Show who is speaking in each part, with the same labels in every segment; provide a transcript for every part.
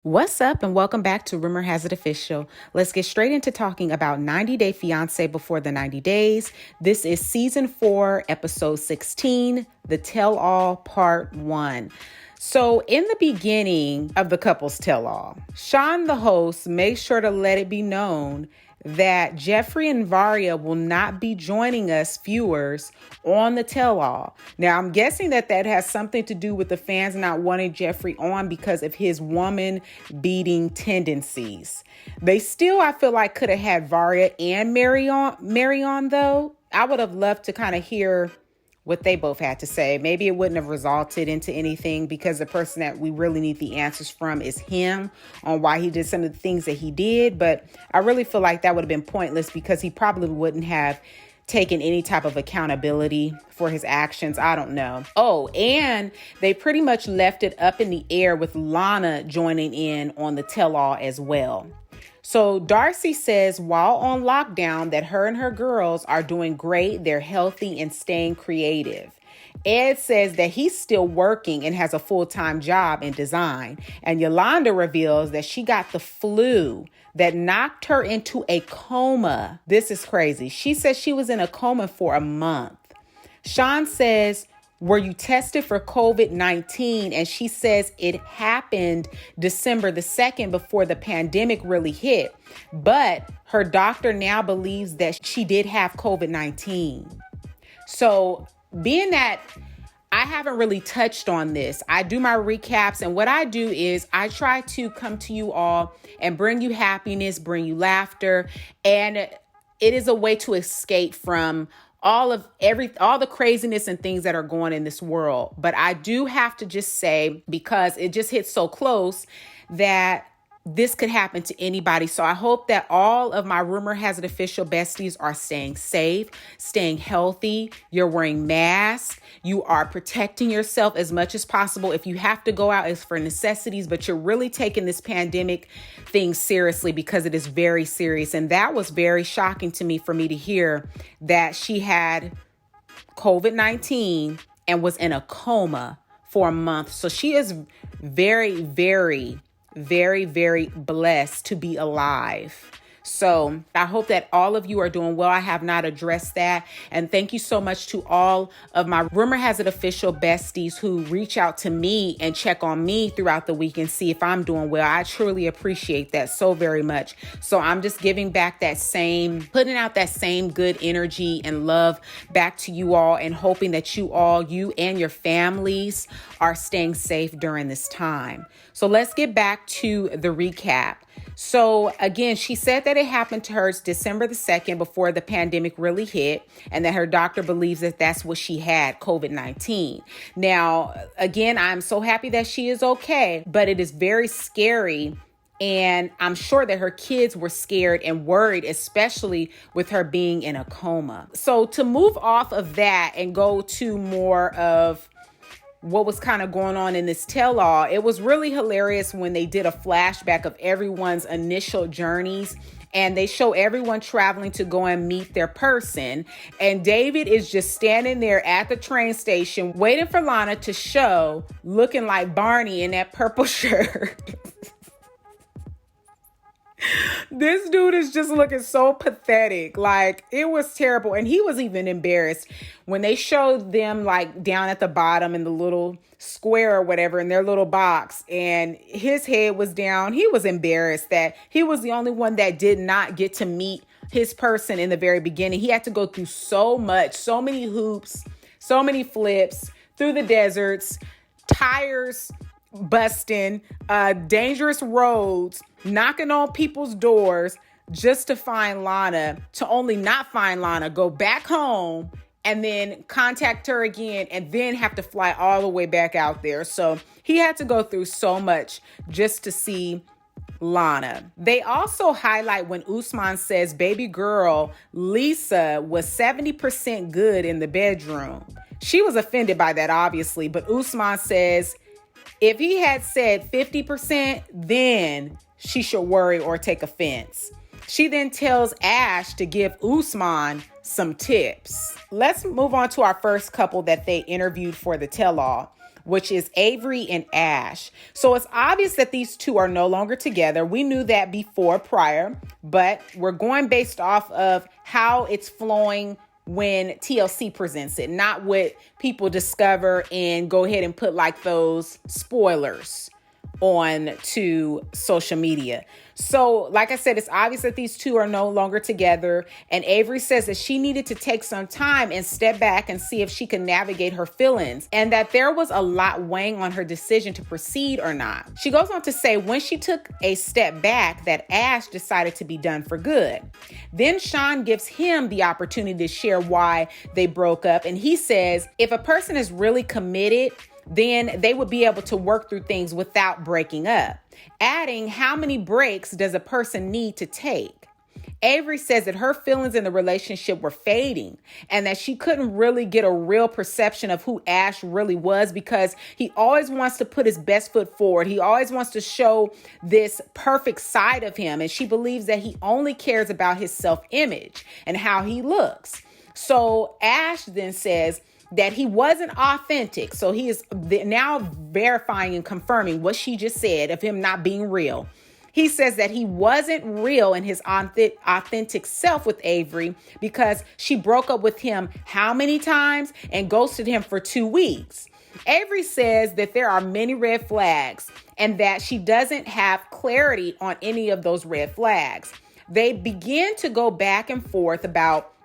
Speaker 1: What's up and welcome back to Rumor Has It Official. Let's get straight into talking about 90 Day Fiance before the 90 days. This is season 4, episode 16, The Tell All Part 1. So in the beginning of the couple's tell-all, Sean, the host, makes sure to let it be known that Jeffrey and Varia will not be joining us viewers on the tell-all. Now, I'm guessing that has something to do with the fans not wanting Jeffrey on because of his woman-beating tendencies. They still, I feel like, could have had Varia and Mary on, though. I would have loved to kind of hear what they both had to say. Maybe it wouldn't have resulted into anything because the person that we really need the answers from is him on why he did some of the things that he did. But I really feel like that would have been pointless because he probably wouldn't have taken any type of accountability for his actions. I don't know. Oh, and they pretty much left it up in the air with Lana joining in on the tell-all as well. So Darcy says while on lockdown that her and her girls are doing great, they're healthy and staying creative. Ed says that he's still working and has a full-time job in design. And Yolanda reveals that she got the flu that knocked her into a coma. This is crazy. She says she was in a coma for a month. Sean says, were you tested for COVID-19? And she says it happened December the 2nd before the pandemic really hit. But her doctor now believes that she did have COVID-19. So being that I haven't really touched on this, I do my recaps. And what I do is I try to come to you all and bring you happiness, bring you laughter. And it is a way to escape from all the craziness and things that are going in this world. But I do have to just say, because it just hits so close, that this could happen to anybody. So I hope that all of my Rumor Has It Official besties are staying safe, staying healthy. You're wearing masks. You are protecting yourself as much as possible. If you have to go out, it's for necessities, but you're really taking this pandemic thing seriously because it is very serious. And that was very shocking to me for me to hear that she had COVID-19 and was in a coma for a month. So she is very, very blessed to be alive. So I hope that all of you are doing well. I have not addressed that. And thank you so much to all of my Rumor Has It Official besties who reach out to me and check on me throughout the week and see if I'm doing well. I truly appreciate that so very much. So I'm just giving back putting out that same good energy and love back to you all and hoping that you and your families are staying safe during this time. So let's get back to the recap. So again, she said that it happened to her December the 2nd before the pandemic really hit, and that her doctor believes that that's what she had, COVID-19. Now, again, I'm so happy that she is okay, but it is very scary. And I'm sure that her kids were scared and worried, especially with her being in a coma. So to move off of that and go to more of what was kind of going on in this tell-all, it was really hilarious when they did a flashback of everyone's initial journeys, and they show everyone traveling to go and meet their person. And David is just standing there at the train station waiting for Lana to show, looking like Barney in that purple shirt. This dude is just looking so pathetic. Like, it was terrible. And he was even embarrassed when they showed them like down at the bottom in the little square or whatever in their little box, and his head was down. He was embarrassed that he was the only one that did not get to meet his person in the very beginning. He had to go through so much, so many hoops, so many flips through the deserts, tires busting, dangerous roads, knocking on people's doors just to find Lana, to only not find Lana, go back home and then contact her again and then have to fly all the way back out there. So he had to go through so much just to see Lana. They also highlight when Usman says baby girl Lisa was 70% good in the bedroom. She was offended by that, obviously, but Usman says if he had said 50%, then she should worry or take offense. She then tells Ash to give Usman some tips. Let's move on to our first couple that they interviewed for the tell-all. which is Avery and Ashe. So it's obvious that these two are no longer together. We knew that prior, but we're going based off of how it's flowing when TLC presents it, not what people discover and go ahead and put like those spoilers on to social media. So like I said, it's obvious that these two are no longer together. And Avery says that she needed to take some time and step back and see if she could navigate her feelings, and that there was a lot weighing on her decision to proceed or not. She goes on to say when she took a step back that Ashe decided to be done for good. Then Sean gives him the opportunity to share why they broke up. And he says, if a person is really committed, then they would be able to work through things without breaking up. Adding, how many breaks does a person need to take? Avery says that her feelings in the relationship were fading and that she couldn't really get a real perception of who Ashe really was, because he always wants to put his best foot forward. He always wants to show this perfect side of him. And she believes that he only cares about his self-image and how he looks. So Ashe then says that he wasn't authentic. So he is now verifying and confirming what she just said of him not being real. He says that he wasn't real in his authentic self with Avery because she broke up with him how many times and ghosted him for 2 weeks. Avery says that there are many red flags and that she doesn't have clarity on any of those red flags. They begin to go back and forth about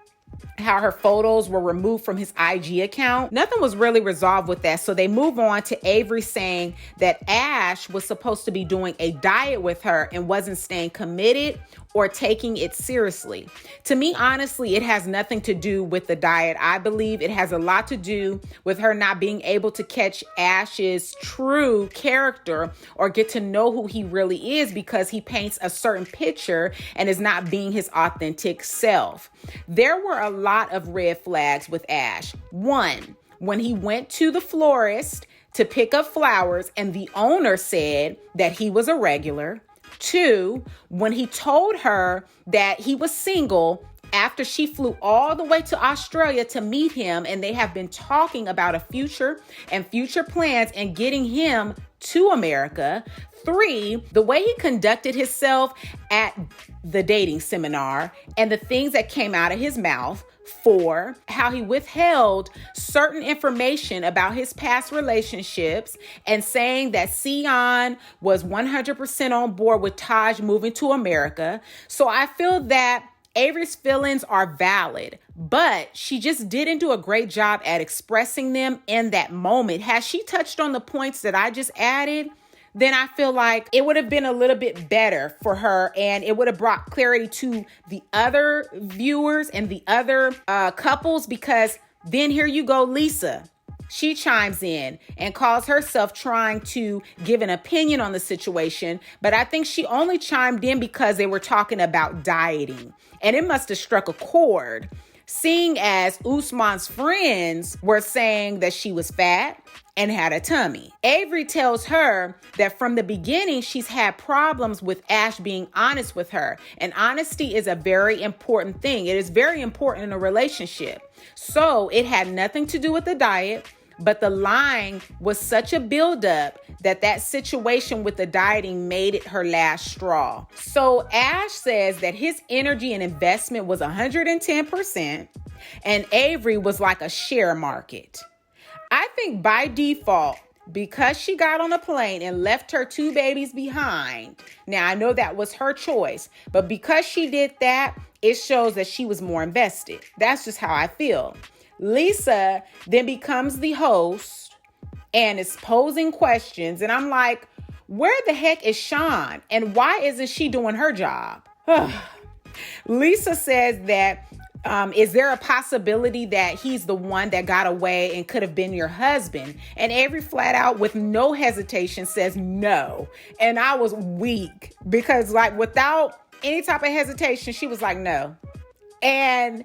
Speaker 1: how her photos were removed from his IG account. Nothing was really resolved with that. So they move on to Avery saying that Ashe was supposed to be doing a diet with her and wasn't staying committed or taking it seriously. To me, honestly, it has nothing to do with the diet. I believe it has a lot to do with her not being able to catch Ashe's true character or get to know who he really is, because he paints a certain picture and is not being his authentic self. There were a lot of red flags with Ashe. One, when he went to the florist to pick up flowers and the owner said that he was a regular. Two, when he told her that he was single after she flew all the way to Australia to meet him, and they have been talking about a future and future plans and getting him to America. Three, the way he conducted himself at the dating seminar and the things that came out of his mouth. Four, how he withheld certain information about his past relationships and saying that Sion was 100% on board with Taj moving to America. So I feel that Avery's feelings are valid, but she just didn't do a great job at expressing them in that moment. Had she touched on the points that I just added, then I feel like it would have been a little bit better for her, and it would have brought clarity to the other viewers and the other couples, because then here you go, Lisa. She chimes in and calls herself trying to give an opinion on the situation, but I think she only chimed in because they were talking about dieting, and it must have struck a chord, seeing as Usman's friends were saying that she was fat and had a tummy. Avery tells her that from the beginning, she's had problems with Ashe being honest with her. And honesty is a very important thing. It is very important in a relationship. So it had nothing to do with the diet, but the lying was such a buildup that situation with the dieting made it her last straw. So Ashe says that his energy and investment was 110%, and Avery was like a share market. I think by default, because she got on a plane and left her 2 babies behind. Now, I know that was her choice, but because she did that, it shows that she was more invested. That's just how I feel. Lisa then becomes the host and is posing questions. And I'm like, where the heck is Sean? And why isn't she doing her job? Lisa says that, is there a possibility that he's the one that got away and could have been your husband? And Avery flat out with no hesitation says no. And I was weak because like without any type of hesitation, she was like, no. And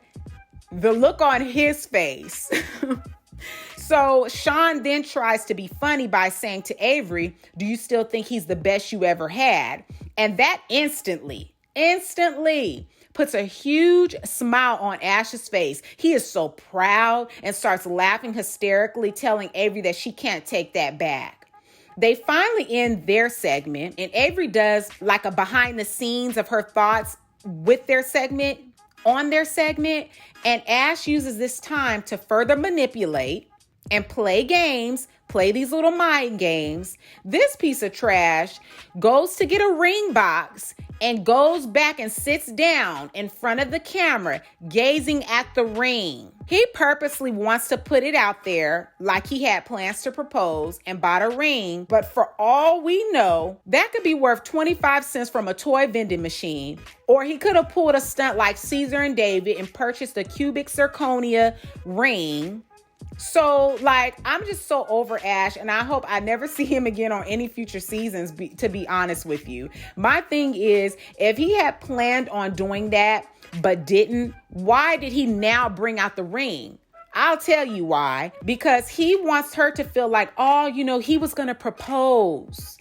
Speaker 1: the look on his face. So Sean then tries to be funny by saying to Avery, do you still think he's the best you ever had? And that instantly puts a huge smile on Ashe's face. He is so proud and starts laughing hysterically, telling Avery that she can't take that back. They finally end their segment, and Avery does like a behind the scenes of her thoughts with their segment, on their segment, and Ashe uses this time to further manipulate and play games, play these little mind games. This piece of trash goes to get a ring box and goes back and sits down in front of the camera, gazing at the ring. He purposely wants to put it out there like he had plans to propose and bought a ring, but for all we know, that could be worth 25 cents from a toy vending machine. Or he could have pulled a stunt like Caesar and David and purchased a cubic zirconia ring. So, I'm just so over Ashe, and I hope I never see him again on any future seasons, to be honest with you. My thing is, if he had planned on doing that, but didn't, why did he now bring out the ring? I'll tell you why. Because he wants her to feel like, he was going to propose.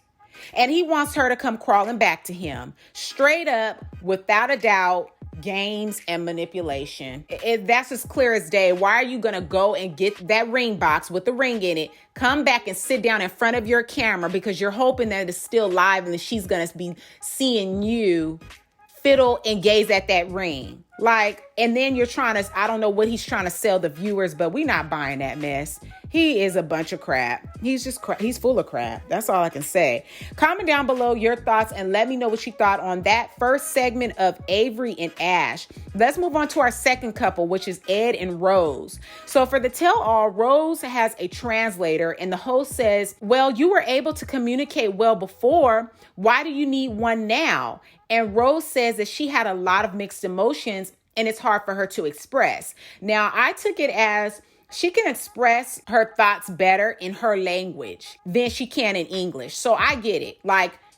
Speaker 1: And he wants her to come crawling back to him. Straight up, without a doubt. Games and manipulation. That's as clear as day. Why are you going to go and get that ring box with the ring in it, come back and sit down in front of your camera because you're hoping that it's still live and that she's going to be seeing you fiddle and gaze at that ring? And then you're trying to, I don't know what he's trying to sell the viewers, but we're not buying that mess. He is a bunch of crap. He's full of crap. That's all I can say. Comment down below your thoughts and let me know what you thought on that first segment of Avery and Ashe. Let's move on to our second couple, which is Ed and Rose. So for the tell-all, Rose has a translator and the host says, well, you were able to communicate well before. Why do you need one now? And Rose says that she had a lot of mixed emotions and it's hard for her to express. Now, I took it as she can express her thoughts better in her language than she can in English. So I get it.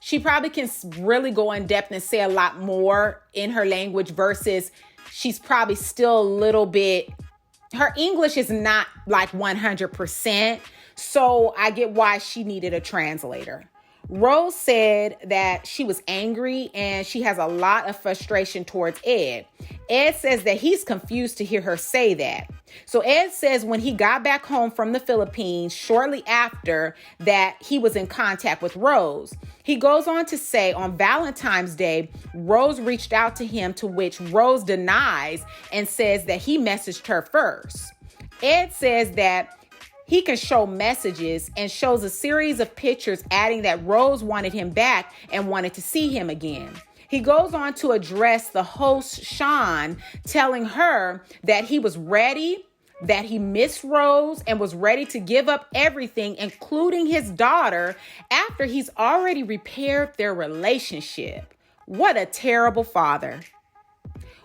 Speaker 1: She probably can really go in depth and say a lot more in her language versus she's probably still a little bit, her English is not 100%. So I get why she needed a translator. Rose said that she was angry and she has a lot of frustration towards Ed. Ed says that he's confused to hear her say that. So Ed says when he got back home from the Philippines, shortly after that, he was in contact with Rose. He goes on to say on Valentine's Day, Rose reached out to him, to which Rose denies and says that he messaged her first. Ed says that he can show messages and shows a series of pictures adding that Rose wanted him back and wanted to see him again. He goes on to address the host, Sean, telling her that he was ready, that he missed Rose and was ready to give up everything, including his daughter, after he's already repaired their relationship. What a terrible father.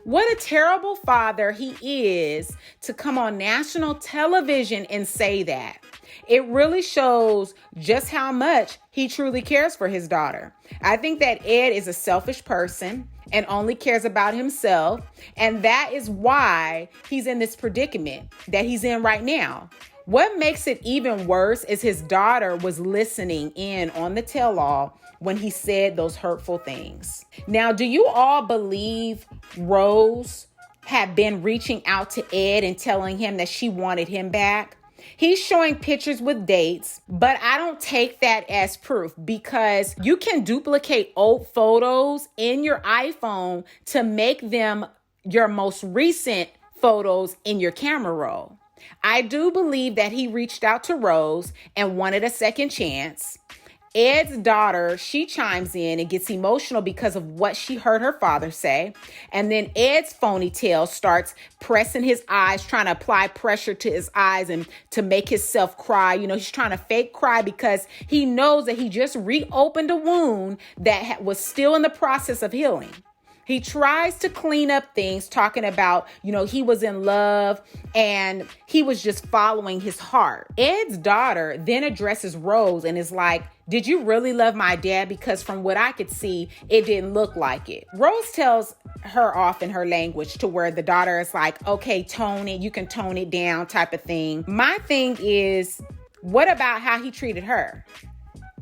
Speaker 1: What a terrible father he is to come on national television and say that. It really shows just how much he truly cares for his daughter. I think that Ed is a selfish person and only cares about himself. And that is why he's in this predicament that he's in right now. What makes it even worse is his daughter was listening in on the tell-all when he said those hurtful things. Now, do you all believe Rose had been reaching out to Ed and telling him that she wanted him back? He's showing pictures with dates, but I don't take that as proof because you can duplicate old photos in your iPhone to make them your most recent photos in your camera roll. I do believe that he reached out to Rose and wanted a second chance. Ed's daughter, she chimes in and gets emotional because of what she heard her father say. And then Ed's phony tail starts pressing his eyes, trying to apply pressure to his eyes and to make himself cry. He's trying to fake cry because he knows that he just reopened a wound that was still in the process of healing. He tries to clean up things, talking about, he was in love and he was just following his heart. Ed's daughter then addresses Rose and is like, did you really love my dad? Because from what I could see, it didn't look like it. Rose tells her off in her language to where the daughter is like, okay, tone it. You can tone it down type of thing. My thing is, what about how he treated her?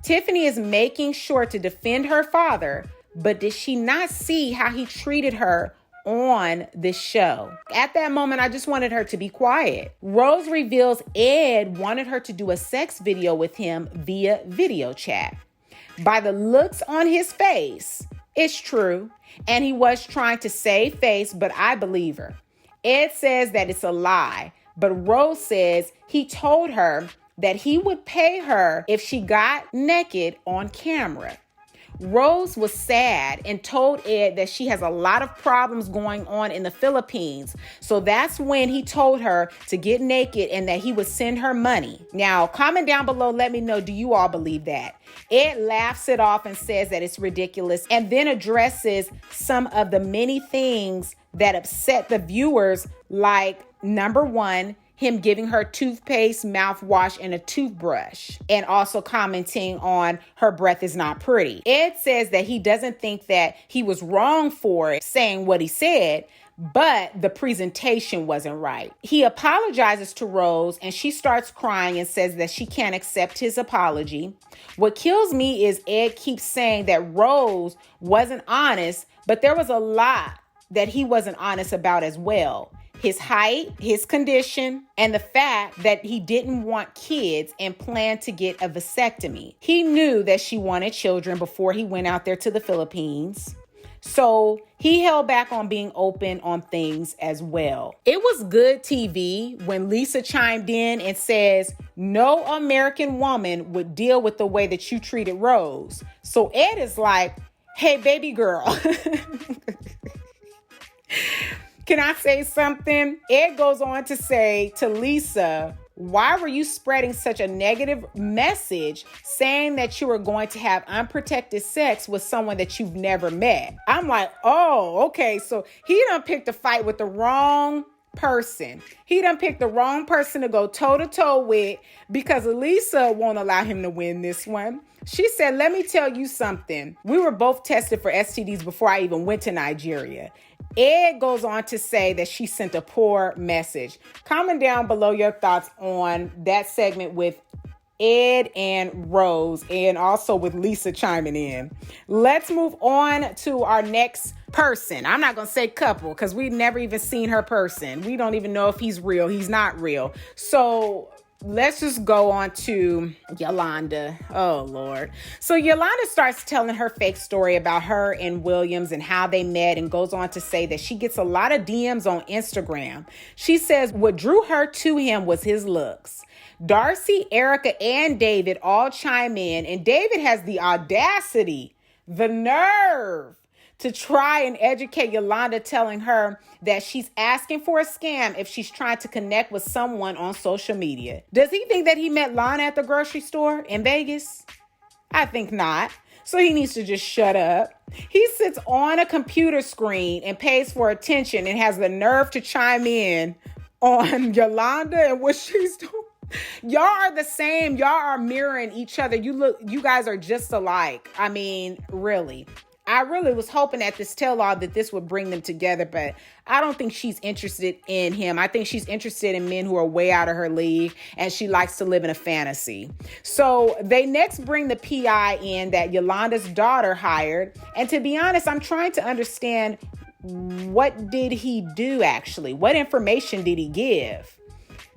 Speaker 1: Tiffany is making sure to defend her father, but did she not see how he treated her on this show. At that moment, I just wanted her to be quiet. Rose reveals Ed wanted her to do a sex video with him via video chat. By the looks on his face, it's true. And he was trying to save face, but I believe her. Ed says that it's a lie, but Rose says he told her that he would pay her if she got naked on camera. Rose was sad and told Ed that she has a lot of problems going on in the Philippines. So that's when he told her to get naked and that he would send her money. Now, comment down below, let me know, do you all believe that? Ed laughs it off and says that it's ridiculous and then addresses some of the many things that upset the viewers, like number one, him giving her toothpaste, mouthwash, and a toothbrush, and also commenting on her breath is not pretty. Ed says that he doesn't think that he was wrong for saying what he said, but the presentation wasn't right. He apologizes to Rose and she starts crying and says that she can't accept his apology. What kills me is Ed keeps saying that Rose wasn't honest, but there was a lot that he wasn't honest about as well. His height, his condition, and the fact that he didn't want kids and planned to get a vasectomy. He knew that she wanted children before he went out there to the Philippines. So he held back on being open on things as well. It was good TV when Lisa chimed in and says, no American woman would deal with the way that you treated Rose. So Ed is like, hey, baby girl. Can I say something? Ed goes on to say to Lisa, why were you spreading such a negative message saying that you were going to have unprotected sex with someone that you've never met? I'm like, oh, okay. So he done picked a fight with the wrong person. He done picked the wrong person to go toe to toe with because Lisa won't allow him to win this one. She said, let me tell you something. We were both tested for STDs before I even went to Nigeria. Ed goes on to say that she sent a poor message. Comment down below your thoughts on that segment with Ed and Rose, and also with Lisa chiming in. Let's move on to our next person. I'm not going to say couple because we've never even seen her person. We don't even know if he's real. He's not real. So let's just go on to Yolanda. Oh, Lord. So Yolanda starts telling her fake story about her and Williams and how they met, and goes on to say that she gets a lot of DMs on Instagram. She says what drew her to him was his looks. Darcy, Erika, and David all chime in, and David has the audacity, the nerve, to try and educate Yolanda, telling her that she's asking for a scam if she's trying to connect with someone on social media. Does he think that he met Lana at the grocery store in Vegas? I think not. So he needs to just shut up. He sits on a computer screen and pays for attention and has the nerve to chime in on Yolanda and what she's doing. Y'all are the same. Y'all are mirroring each other. You guys are just alike. I mean, really. I really was hoping at this tell-all that this would bring them together, but I don't think she's interested in him. I think she's interested in men who are way out of her league, and she likes to live in a fantasy. So they next bring the PI in that Yolanda's daughter hired. And to be honest, I'm trying to understand, what did he do actually? What information did he give?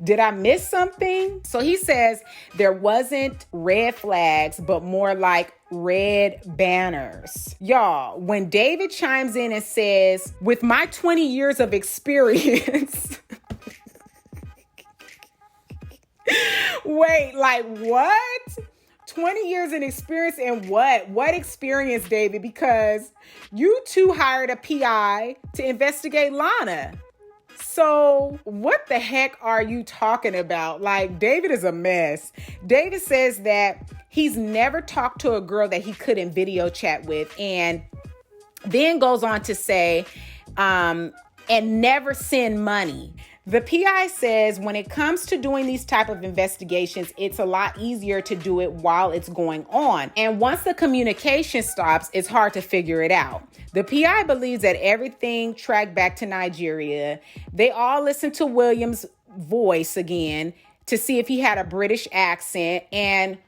Speaker 1: Did I miss something? So he says there wasn't red flags, but more like red banners. Y'all, when David chimes in and says, with my 20 years of experience, wait, like what? 20 years in experience in what? What experience, David? Because you two hired a PI to investigate Lana. So what the heck are you talking about? Like, David is a mess. David says that he's never talked to a girl that he couldn't video chat with, and then goes on to say, and never send money. The PI says when it comes to doing these type of investigations, it's a lot easier to do it while it's going on. And once the communication stops, it's hard to figure it out. The PI believes that everything tracked back to Nigeria. They all listen to Williams' voice again to see if he had a British accent. And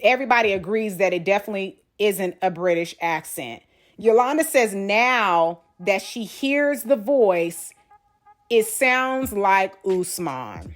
Speaker 1: everybody agrees that it definitely isn't a British accent. Yolanda says now that she hears the voice, it sounds like Usman.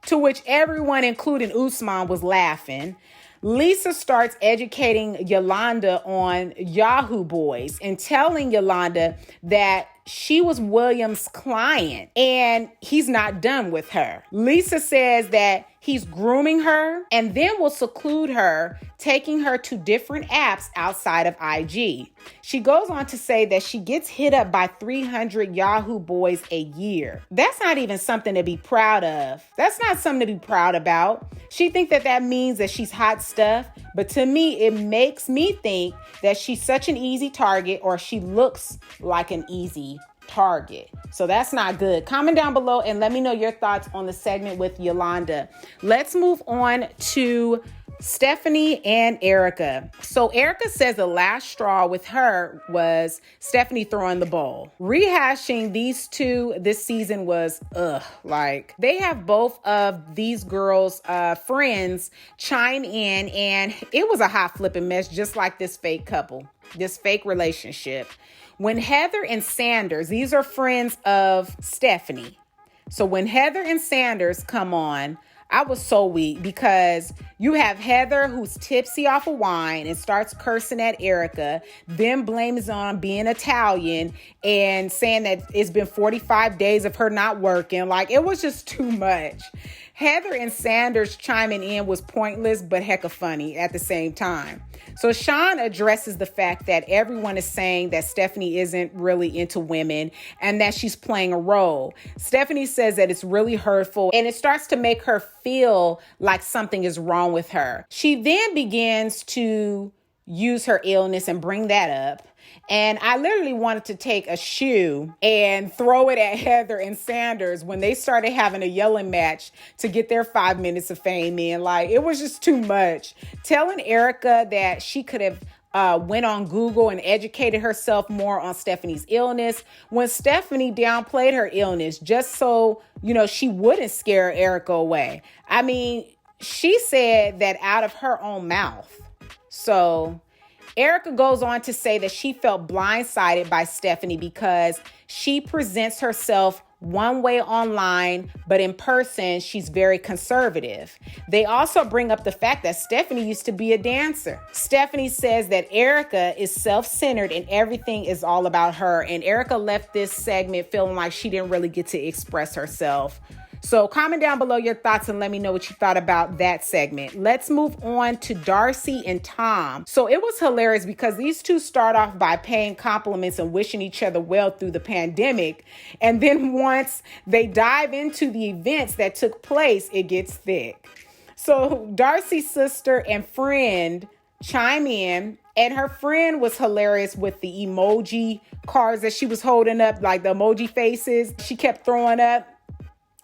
Speaker 1: To which everyone, including Usman, was laughing. Lisa starts educating Yolanda on Yahoo boys and telling Yolanda that she was William's client and he's not done with her. Lisa says that he's grooming her and then will seclude her, taking her to different apps outside of IG. She goes on to say that she gets hit up by 300 Yahoo boys a year. That's not even something to be proud of. That's not something to be proud about. She thinks that means that she's hot stuff, but to me, it makes me think that she's such an easy target, or she looks like an easy target. So that's not good. Comment down below and let me know your thoughts on the segment with Yolanda. Let's move on to Stephanie and Erika. So Erika says the last straw with her was Stephanie throwing the bowl. Rehashing these two this season was like they have both of these girls' friends chime in, and it was a hot flipping mess, just like this fake couple, this fake relationship. When Heather and Sanders, these are friends of Stephanie. So when Heather and Sanders come on, I was so weak because you have Heather who's tipsy off of wine and starts cursing at Erika, then blames on being Italian and saying that it's been 45 days of her not working. Like, it was just too much. Heather and Sanders chiming in was pointless, but hecka funny at the same time. So Sean addresses the fact that everyone is saying that Stephanie isn't really into women and that she's playing a role. Stephanie says that it's really hurtful and it starts to make her feel like something is wrong with her. She then begins to use her illness and bring that up. And I literally wanted to take a shoe and throw it at Heather and Sanders when they started having a yelling match to get their 5 minutes of fame in. Like, it was just too much. Telling Erika that she could have went on Google and educated herself more on Stephanie's illness when Stephanie downplayed her illness just so, she wouldn't scare Erika away. I mean, she said that out of her own mouth. So Erika goes on to say that she felt blindsided by Stephanie because she presents herself one way online, but in person, she's very conservative. They also bring up the fact that Stephanie used to be a dancer. Stephanie says that Erika is self-centered and everything is all about her. And Erika left this segment feeling like she didn't really get to express herself. So comment down below your thoughts and let me know what you thought about that segment. Let's move on to Darcy and Tom. So it was hilarious because these two start off by paying compliments and wishing each other well through the pandemic. And then once they dive into the events that took place, it gets thick. So Darcy's sister and friend chime in, and her friend was hilarious with the emoji cards that she was holding up, like the emoji faces she kept throwing up.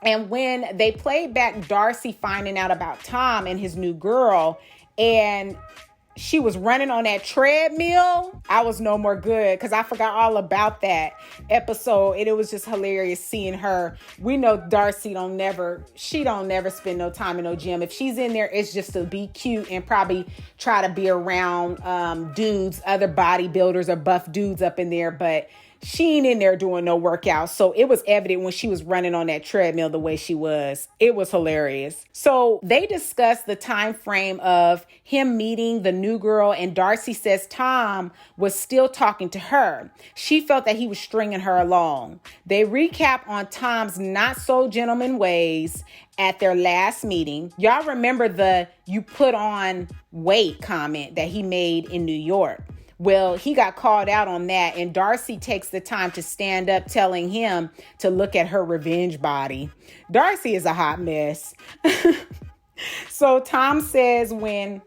Speaker 1: And when they played back Darcy finding out about Tom and his new girl, and she was running on that treadmill, I was no more good because I forgot all about that episode. And it was just hilarious seeing her. We know Darcy don't never spend no time in no gym. If she's in there, it's just to be cute and probably try to be around dudes, other bodybuilders or buff dudes up in there. But she ain't in there doing no workout. So it was evident when she was running on that treadmill the way she was. It was hilarious. So they discussed the time frame of him meeting the new girl, and Darcy says Tom was still talking to her. She felt that he was stringing her along. They recap on Tom's not so gentleman ways at their last meeting. Y'all remember the "you put on weight" comment that he made in New York. Well, he got called out on that, and Darcy takes the time to stand up, telling him to look at her revenge body. Darcy is a hot mess. So Tom says when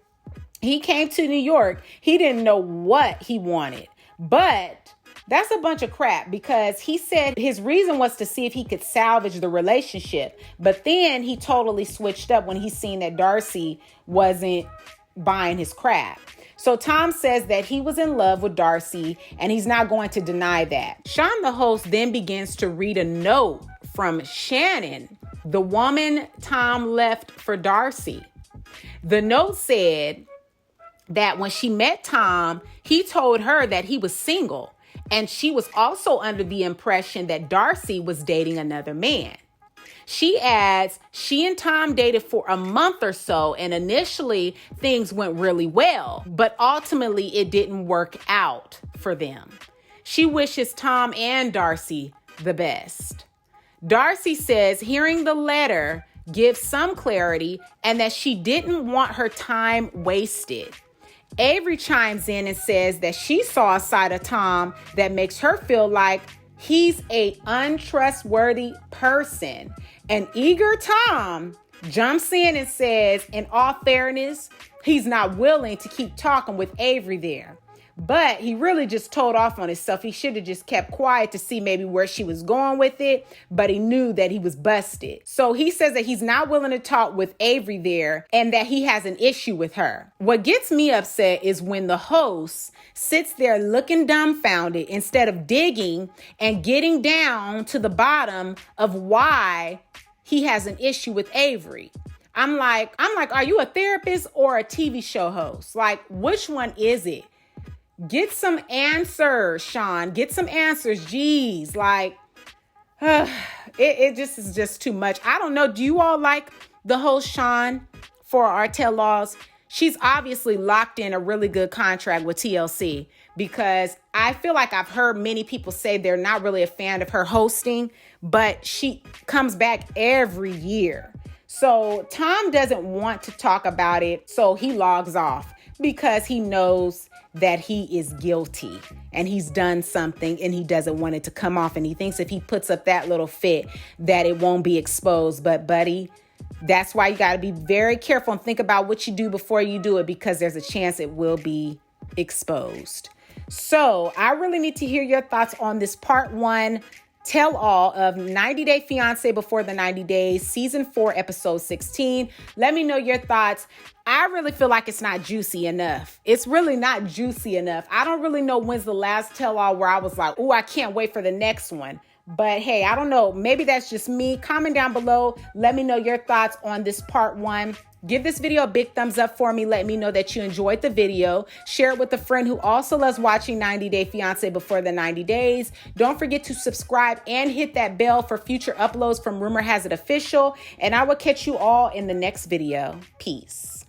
Speaker 1: he came to New York, he didn't know what he wanted, but that's a bunch of crap because he said his reason was to see if he could salvage the relationship. But then he totally switched up when he seen that Darcy wasn't buying his crap. So Tom says that he was in love with Darcy and he's not going to deny that. Sean, the host, then begins to read a note from Shannon, the woman Tom left for Darcy. The note said that when she met Tom, he told her that he was single And she was also under the impression that Darcy was dating another man. She adds, she and Tom dated for a month or so, and initially things went really well, but ultimately it didn't work out for them. She wishes Tom and Darcy the best. Darcy says hearing the letter gives some clarity and that she didn't want her time wasted. Avery chimes in and says that she saw a side of Tom that makes her feel like he's an untrustworthy person. And eager Tom jumps in and says, in all fairness, he's not willing to keep talking with Avery there. But he really just told off on himself. He should have just kept quiet to see maybe where she was going with it, but he knew that he was busted. So he says that he's not willing to talk with Avery there and that he has an issue with her. What gets me upset is when the host sits there looking dumbfounded instead of digging and getting down to the bottom of why he has an issue with Avery. I'm like, are you a therapist or a TV show host? Like, which one is it? Get some answers, Sean. Get some answers. Jeez, like, it just is just too much. I don't know. Do you all like the host, Sean, for our tell-alls? She's obviously locked in a really good contract with TLC because I feel like I've heard many people say they're not really a fan of her hosting, but she comes back every year. So Tom doesn't want to talk about it, so he logs off because he knows that he is guilty and he's done something and he doesn't want it to come off. And he thinks if he puts up that little fit that it won't be exposed. But buddy, that's why you got to be very careful and think about what you do before you do it, because there's a chance it will be exposed. So I really need to hear your thoughts on this part 1 tell all of 90 Day Fiance Before the 90 Days, season 4, episode 16. Let me know your thoughts. I really feel like it's not juicy enough. It's really not juicy enough. I don't really know when's the last tell all where I was like, oh, I can't wait for the next one. But hey, I don't know. Maybe that's just me. Comment down below. Let me know your thoughts on this part 1. Give this video a big thumbs up for me. Let me know that you enjoyed the video. Share it with a friend who also loves watching 90 Day Fiance Before the 90 Days. Don't forget to subscribe and hit that bell for future uploads from Rumor Has It Official. And I will catch you all in the next video. Peace.